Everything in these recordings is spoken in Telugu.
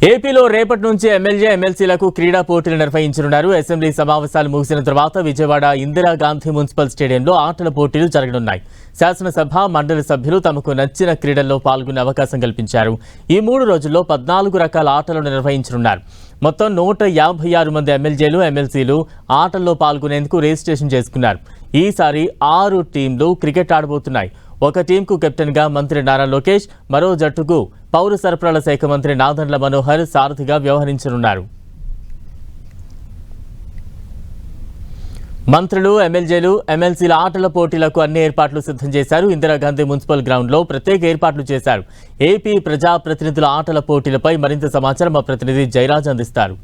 ఏపీలో రేపటి నుంచి ఎమ్మెల్యే ఎమ్మెల్సీలకు క్రీడా పోటీలు నిర్వహించనున్నారు. అసెంబ్లీ సమావేశాలు ముగిసిన తర్వాత విజయవాడ ఇందిరాగాంధీ మున్సిపల్ స్టేడియంలో ఆటల పోటీలు జరగనున్నాయి. శాసనసభ మండలి సభ్యులు తమకు నచ్చిన క్రీడల్లో పాల్గొనే అవకాశం కల్పించారు. ఈ 3 రోజుల్లో 14 రకాల ఆటలను నిర్వహించనున్నారు. మొత్తం 156 మంది ఎమ్మెల్యేలు ఎమ్మెల్సీలు ఆటల్లో పాల్గొనేందుకు రిజిస్ట్రేషన్ చేసుకున్నారు. ఈసారి 6 టీంలు క్రికెట్ ఆడబోతున్నాయి. ఒక టీంకు కెప్టెన్గా మంత్రి నారా లోకేష్, మరో జట్టుకు పౌర సరఫరాల శాఖ మంత్రి నాదెండ్ల మనోహర్ సారథిగా వ్యవహరించనున్నారు. మంత్రులు, ఎమ్మెల్యేలు, ఎమ్మెల్సీల ఆటల పోటీలకు అన్ని ఏర్పాట్లు సిద్ధం చేశారు. ఇందిరాగాంధీ మున్సిపల్ గ్రౌండ్లో ప్రత్యేక ఏర్పాట్లు చేశారు. ఏపీ ప్రజాప్రతినిధుల ఆటల పోటీలపై మరింత సమాచారం మా ప్రతినిధి జయరాజ్ అందిస్తారు.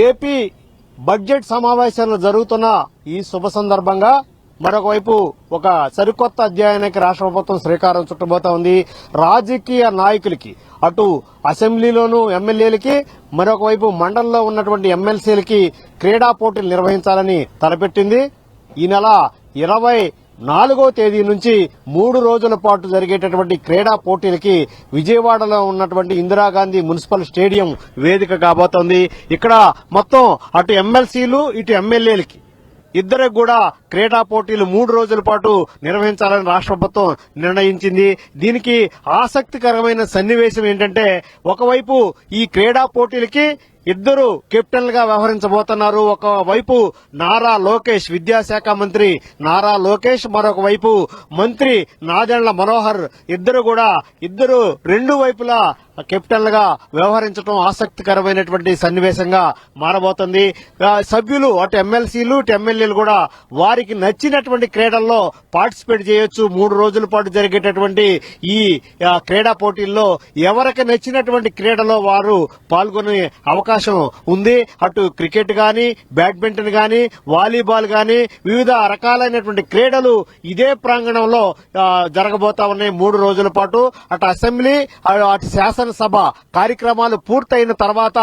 ఏపీ బడ్జెట్ సమావేశాలు జరుగుతున్న ఈ శుభ సందర్భంగా మరొక వైపు ఒక సరికొత్త అధ్యాయానికి రాష్ట్ర ప్రభుత్వం శ్రీకారం చుట్టబోతా ఉంది. రాజకీయ నాయకులకి, అటు అసెంబ్లీలోనూ ఎమ్మెల్యేలకి, మరొక వైపు మండలంలో ఉన్నటువంటి ఎమ్మెల్సీలకి క్రీడా పోటీలు నిర్వహించాలని తలపెట్టింది. ఈ నెల 24వ తేదీ నుంచి 3 రోజుల పాటు జరిగేటటువంటి క్రీడా పోటీలకి విజయవాడలో ఉన్నటువంటి ఇందిరాగాంధీ మున్సిపల్ స్టేడియం వేదిక కాబోతోంది. ఇక్కడ మొత్తం అటు ఎమ్మెల్సీలు, ఇటు ఎమ్మెల్యేలకి ఇద్దరికి కూడా క్రీడా పోటీలు 3 రోజుల పాటు నిర్వహించాలని రాష్ట్ర ప్రభుత్వం నిర్ణయించింది. దీనికి ఆసక్తికరమైన సన్నివేశం ఏంటంటే, ఒకవైపు ఈ క్రీడా పోటీలకి ఇద్దరు కెప్టెన్లుగా వ్యవహరించబోతున్నారు. ఒకవైపు నారా లోకేష్, విద్యాశాఖ మంత్రి నారా లోకేష్, మరొక వైపు మంత్రి నాదెండ్ల మనోహర్, ఇద్దరు రెండు వైపులా కెప్టెన్లుగా వ్యవహరించడం ఆసక్తికరమైనటువంటి సన్నివేశంగా మారబోతుంది. సభ్యులు అటు ఎమ్మెల్సీలు, ఇటు ఎమ్మెల్యేలు కూడా వారికి నచ్చినటువంటి క్రీడల్లో పార్టిసిపేట్ చేయొచ్చు. 3 రోజుల పాటు జరిగేటటువంటి ఈ క్రీడా పోటీల్లో ఎవరికి నచ్చినటువంటి క్రీడలో వారు పాల్గొనే అవకాశం ఉంది. అటు క్రికెట్ గాని, బ్యాడ్మింటన్ గాని, వాలీబాల్ గాని, వివిధ రకాలైనటువంటి క్రీడలు ఇదే ప్రాంగణంలో జరగబోతా ఉన్నాయి 3 రోజుల పాటు. అటు అసెంబ్లీ, అటు శాసనసభ కార్యక్రమాలు పూర్తయిన తర్వాత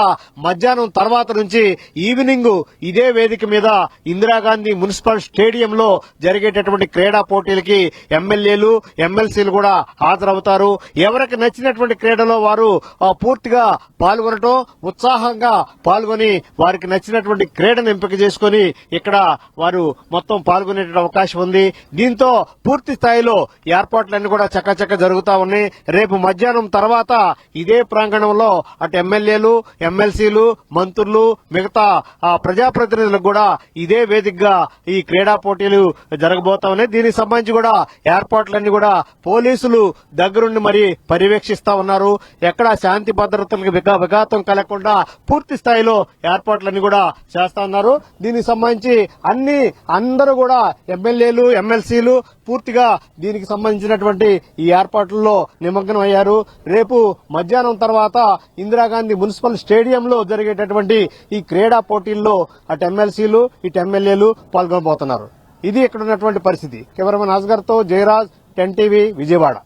మధ్యాహ్నం తర్వాత నుంచి ఈవినింగ్ ఇదే వేదిక మీద ఇందిరాగాంధీ మున్సిపల్ స్టేడియంలో జరిగేటటువంటి క్రీడా పోటీలకి ఎమ్మెల్యేలు, ఎమ్మెల్సీలు కూడా హాజరవుతారు. ఎవరికి నచ్చినటువంటి క్రీడలో వారు పూర్తిగా పాల్గొనటం, ఉత్సాహంగా పాల్గొని వారికి నచ్చినటువంటి క్రీడను ఎంపిక చేసుకుని ఇక్కడ వారు మొత్తం పాల్గొనే అవకాశం ఉంది. దీంతో పూర్తి స్థాయిలో ఏర్పాట్లన్నీ కూడా చకచక జరుగుతా ఉన్నాయి. రేపు మధ్యాహ్నం తర్వాత ఇదే ప్రాంగణంలో అటు ఎమ్మెల్యేలు, ఎమ్మెల్సీలు, మంత్రులు, మిగతా ప్రజాప్రతినిధులకు కూడా ఇదే వేదికగా ఈ క్రీడా పోటీలు జరగబోతా ఉన్నాయి. దీనికి సంబంధించి కూడా ఏర్పాట్లన్నీ కూడా పోలీసులు దగ్గరుండి మరి పర్యవేక్షిస్తా ఉన్నారు. ఎక్కడ శాంతి భద్రతలకు విఘాతం కలగకుండా పూర్తి స్థాయిలో ఏర్పాట్లన్నీ కూడా చేస్తా ఉన్నారు. దీనికి సంబంధించి అందరూ కూడా ఎమ్మెల్యేలు, ఎమ్మెల్సీలు పూర్తిగా దీనికి సంబంధించినటువంటి ఈ ఏర్పాట్లలో నిమగ్నం అయ్యారు. రేపు మధ్యాహ్నం తర్వాత ఇందిరాగాంధీ మున్సిపల్ స్టేడియంలో జరిగేటటువంటి ఈ క్రీడా పోటీల్లో అటు ఎమ్మెల్సీలు, ఇటు ఎమ్మెల్యేలు పాల్గొనబోతున్నారు. ఇది ఇక్కడ ఉన్నటువంటి పరిస్థితి. కెమెరామెన్ అస్గర్ తో జయరాజ్, 10 టీవీ, విజయవాడ.